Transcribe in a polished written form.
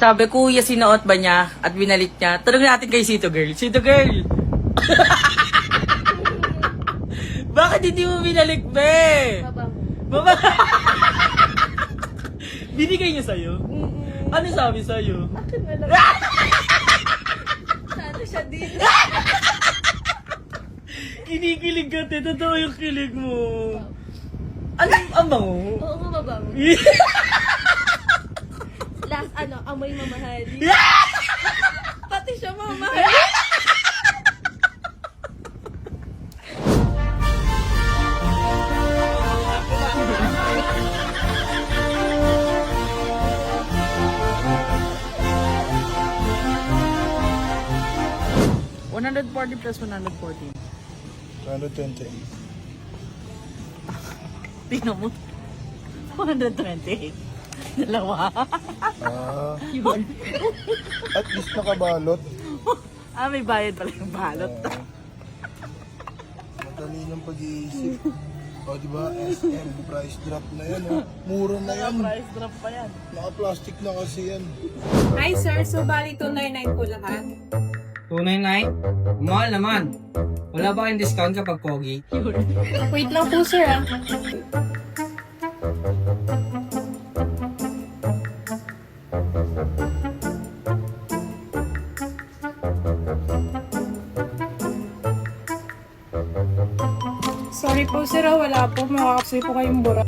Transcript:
Sabi, kuya, sinuot ba niya at binalik niya? Tanong natin kay Sito Girl. Sito Girl! Bakit hindi mo binalik, be? Baba. Binigay niya sa'yo? Ano sabi sa'yo? Akin na lang. Sana siya din. Kinikilig ka, te. Totoo yung kilig mo. Ano ang bango? Oo nga, mabango. Last, amoy mamahali. Pati siya mamahali. $140 plus 140. 120. Tingnan mo. 120. Dalawa. Yun. At least nakabalot. May bayad pala yung balot. Madali ng pag-iisip. O, diba? SM, price drop na yan. Oh. Mura na yan. Price drop pa yan. Naka-plastic na kasi yan. Hi sir, so bali 299 po lahat. 299? Mahal naman. Wala ba kayong discount kapag pogi? Wait lang po sir ah. Sorry po sir, wala po. Makakapsay po kayong bura.